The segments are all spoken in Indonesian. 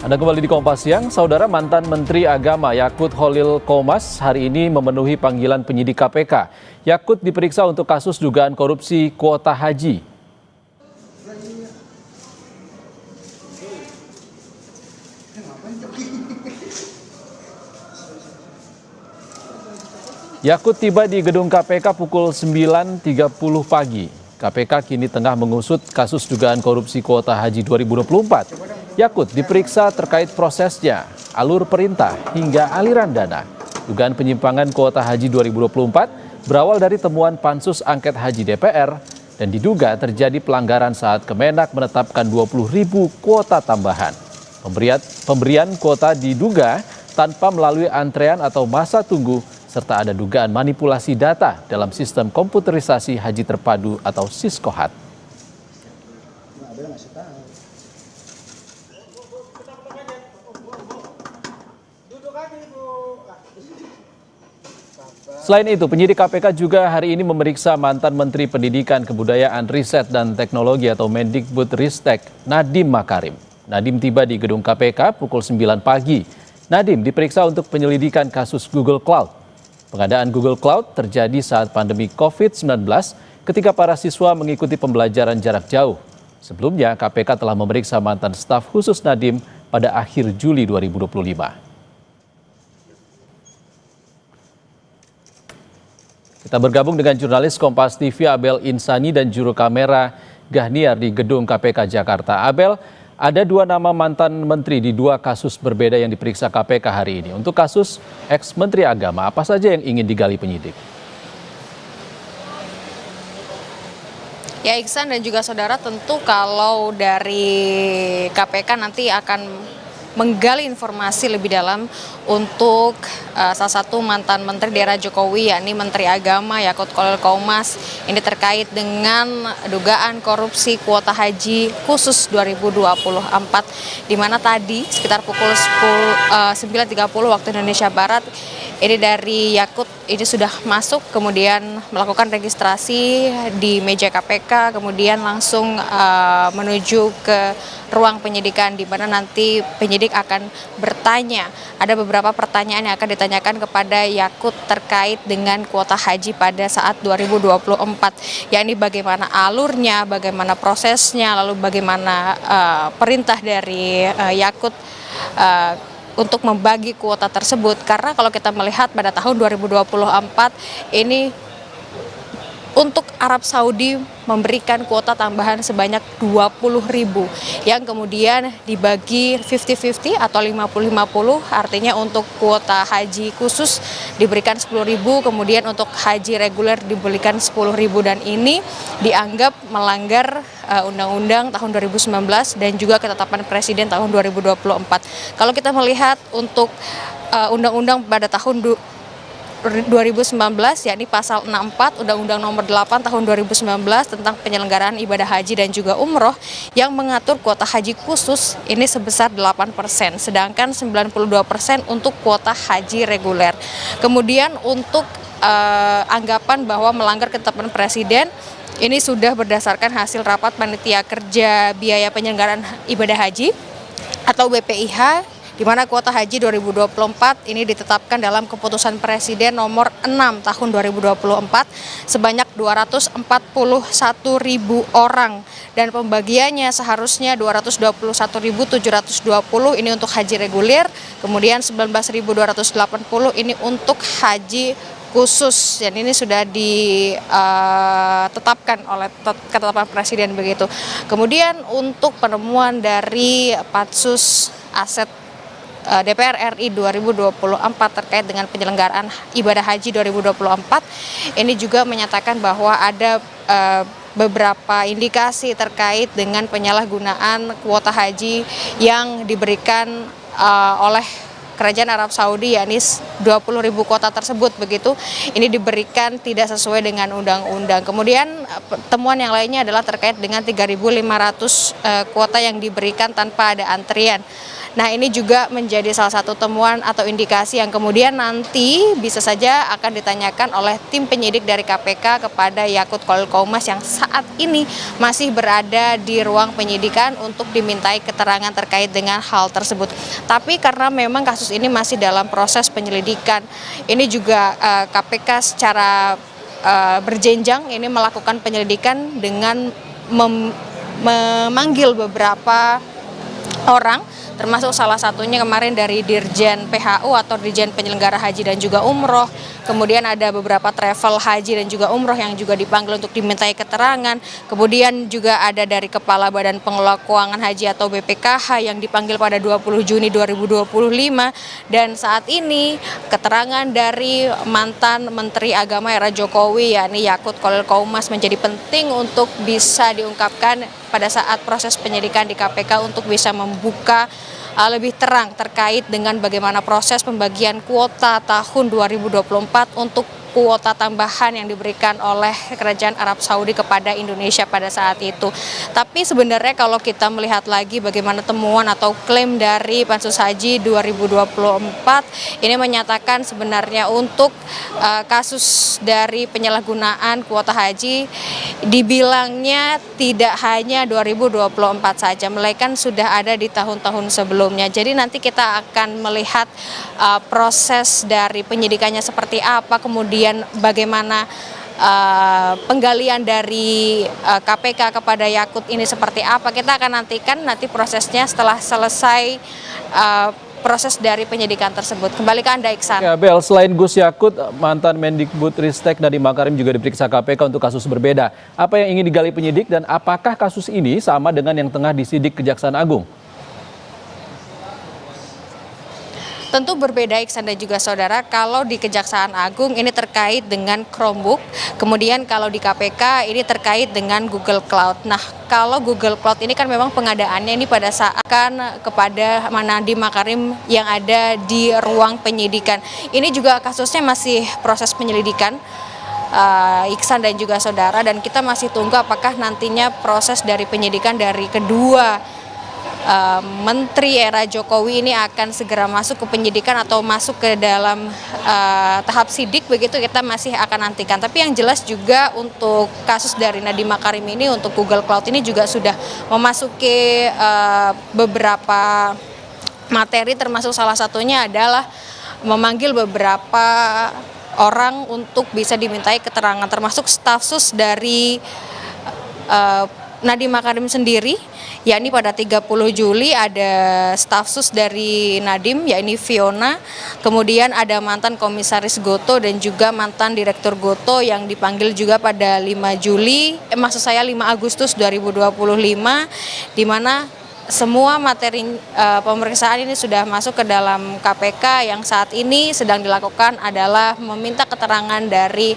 Anda kembali di Kompas Siang, Saudara. Mantan Menteri Agama Yakut Khalil Qomas hari ini memenuhi panggilan penyidik KPK. Yakut diperiksa untuk kasus dugaan korupsi kuota haji. Yakut tiba di gedung KPK pukul 9.30 pagi. KPK kini tengah mengusut kasus dugaan korupsi kuota haji 2024. Yakut diperiksa terkait prosesnya, alur perintah hingga aliran dana. Dugaan penyimpangan kuota haji 2024 berawal dari temuan Pansus Angket Haji DPR dan diduga terjadi pelanggaran saat Kemenak menetapkan 20.000 kuota tambahan. Pemberian kuota diduga tanpa melalui antrean atau masa tunggu, serta ada dugaan manipulasi data dalam sistem komputerisasi haji terpadu atau Siskohat. Selain itu, penyidik KPK juga hari ini memeriksa mantan Menteri Pendidikan, Kebudayaan, Riset, dan Teknologi atau Mendikbudristek, Nadiem Makarim. Nadiem tiba di gedung KPK pukul 9 pagi. Nadiem diperiksa untuk penyelidikan kasus Google Cloud. Pengadaan Google Cloud terjadi saat pandemi COVID-19 ketika para siswa mengikuti pembelajaran jarak jauh. Sebelumnya, KPK telah memeriksa mantan staf khusus Nadiem pada akhir Juli 2025. Kita bergabung dengan jurnalis Kompas TV Abel Insani dan juru kamera Gahniar di gedung KPK Jakarta. Abel, ada dua nama mantan menteri di dua kasus berbeda yang diperiksa KPK hari ini. Untuk kasus ex-menteri agama, apa saja yang ingin digali penyidik? Ya, Iksan dan juga saudara, tentu kalau dari KPK nanti akan menggali informasi lebih dalam untuk salah satu mantan menteri di era Jokowi, yakni Menteri Agama Yakut Khalil Qomas. Ini terkait dengan dugaan korupsi kuota haji khusus 2024, di mana tadi sekitar pukul 9.30 waktu Indonesia Barat, ini dari Yakut ini sudah masuk, kemudian melakukan registrasi di meja KPK, kemudian langsung menuju ke ruang penyidikan, di mana nanti penyidik akan bertanya. Ada beberapa pertanyaan yang akan ditanyakan kepada Yakut terkait dengan kuota haji pada saat 2024, yakni bagaimana alurnya, bagaimana prosesnya, lalu bagaimana perintah dari Yakut untuk membagi kuota tersebut. Karena kalau kita melihat pada tahun 2024 ini untuk Arab Saudi memberikan kuota tambahan sebanyak 20.000 yang kemudian dibagi 50-50 atau 50-50, artinya untuk kuota haji khusus diberikan 10.000, kemudian untuk haji reguler diberikan 10.000, dan ini dianggap melanggar Undang-Undang tahun 2019 dan juga ketetapan Presiden tahun 2024. Kalau kita melihat untuk Undang-Undang pada tahun 2019, yakni pasal 64 Undang-Undang nomor 8 tahun 2019 tentang penyelenggaraan ibadah haji dan juga umroh, yang mengatur kuota haji khusus ini sebesar 8%, sedangkan 92% untuk kuota haji reguler. Kemudian untuk anggapan bahwa melanggar ketetapan Presiden, ini sudah berdasarkan hasil rapat panitia kerja biaya penyelenggaraan ibadah haji atau BPIH, di mana kuota haji 2024 ini ditetapkan dalam keputusan Presiden nomor 6 tahun 2024 sebanyak 241.000 orang, dan pembagiannya seharusnya 221.720 ini untuk haji reguler, kemudian 19.280 ini untuk haji khusus, dan ini sudah ditetapkan oleh ketetapan Presiden begitu. Kemudian untuk penemuan dari Pansus Aset DPR RI 2024 terkait dengan penyelenggaraan ibadah haji 2024, ini juga menyatakan bahwa ada beberapa indikasi terkait dengan penyalahgunaan kuota haji yang diberikan oleh Kerajaan Arab Saudi, yakni 20.000 kuota tersebut begitu, ini diberikan tidak sesuai dengan undang-undang. Kemudian temuan yang lainnya adalah terkait dengan 3.500 kuota yang diberikan tanpa ada antrian. Nah, ini juga menjadi salah satu temuan atau indikasi yang kemudian nanti bisa saja akan ditanyakan oleh tim penyidik dari KPK kepada Yakut Khalil Qomas yang saat ini masih berada di ruang penyidikan untuk dimintai keterangan terkait dengan hal tersebut. Tapi karena memang kasus ini masih dalam proses penyelidikan, ini juga KPK secara berjenjang ini melakukan penyelidikan dengan memanggil beberapa orang, termasuk salah satunya kemarin dari Dirjen PHU atau Dirjen Penyelenggara Haji dan juga Umroh. Kemudian ada beberapa travel haji dan juga umroh yang juga dipanggil untuk dimintai keterangan. Kemudian juga ada dari Kepala Badan Pengelola Keuangan Haji atau BPKH yang dipanggil pada 20 Juni 2025. Dan saat ini keterangan dari mantan Menteri Agama era Jokowi yakni Yakut Khalil Qomas menjadi penting untuk bisa diungkapkan pada saat proses penyidikan di KPK untuk bisa membuka lebih terang terkait dengan bagaimana proses pembagian kuota tahun 2024 untuk kuota tambahan yang diberikan oleh Kerajaan Arab Saudi kepada Indonesia pada saat itu. Tapi sebenarnya kalau kita melihat lagi bagaimana temuan atau klaim dari Pansus Haji 2024 ini menyatakan sebenarnya untuk kasus dari penyalahgunaan kuota haji dibilangnya tidak hanya 2024 saja, melainkan sudah ada di tahun-tahun sebelumnya. Jadi nanti kita akan melihat proses dari penyidikannya seperti apa, kemudian bagaimana penggalian dari KPK kepada Yakut ini seperti apa. Kita akan nantikan nanti prosesnya setelah selesai proses dari penyidikan tersebut. Kembali ke Anda, Iksan. Ya, Bel, selain Gus Yakut, mantan Mendikbudristek Nadiem Makarim juga diperiksa KPK untuk kasus berbeda. Apa yang ingin digali penyidik dan apakah kasus ini sama dengan yang tengah disidik Kejaksaan Agung? Tentu berbeda, Iksan dan juga saudara. Kalau di Kejaksaan Agung ini terkait dengan Chromebook, kemudian kalau di KPK ini terkait dengan Google Cloud. Nah, kalau Google Cloud ini kan memang pengadaannya ini pada saat kan kepada Nadiem Makarim yang ada di ruang penyidikan. Ini juga kasusnya masih proses penyelidikan. Iksan dan juga saudara, dan kita masih tunggu apakah nantinya proses dari penyidikan dari kedua Menteri era Jokowi ini akan segera masuk ke penyidikan atau masuk ke dalam tahap sidik, begitu kita masih akan nantikan. Tapi yang jelas juga untuk kasus dari Nadiem Makarim ini untuk Google Cloud ini juga sudah memasuki beberapa materi, termasuk salah satunya adalah memanggil beberapa orang untuk bisa dimintai keterangan, termasuk staf sus dari Nadiem Makarim sendiri, yakni pada 30 Juli ada staf sus dari Nadiem, yakni Fiona, kemudian ada mantan komisaris Gotoh dan juga mantan direktur Gotoh yang dipanggil juga pada 5 Agustus 2025, di mana semua materi pemeriksaan ini sudah masuk ke dalam KPK. Yang saat ini sedang dilakukan adalah meminta keterangan dari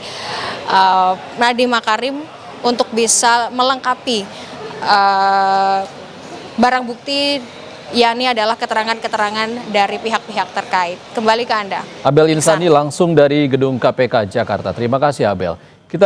Nadiem Makarim untuk bisa melengkapi barang bukti, yakni adalah keterangan-keterangan dari pihak-pihak terkait. Kembali ke Anda. Abel Insani langsung dari Gedung KPK Jakarta. Terima kasih, Abel.